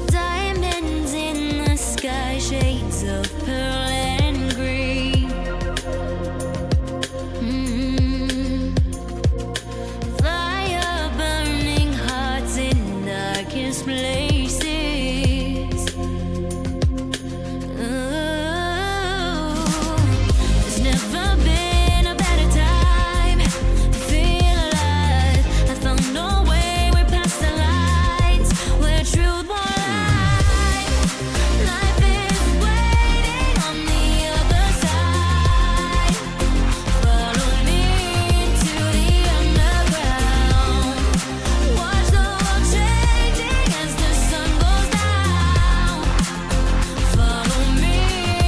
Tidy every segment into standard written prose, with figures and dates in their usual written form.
Diamonds in the sky, shades of pearl and green. Fire burning hearts in darkest places. There's never been a better time to feel alive. I found a way, we're past the lines where truth won't lie. Life is waiting on the other side. Follow me into the underground. Watch the world changing as the sun goes down. Follow me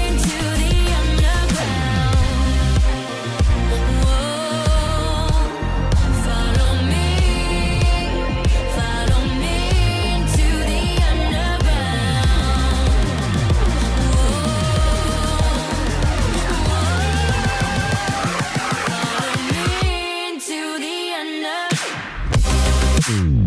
into the underground. Whoa, follow me into the underground. Follow me into the underground.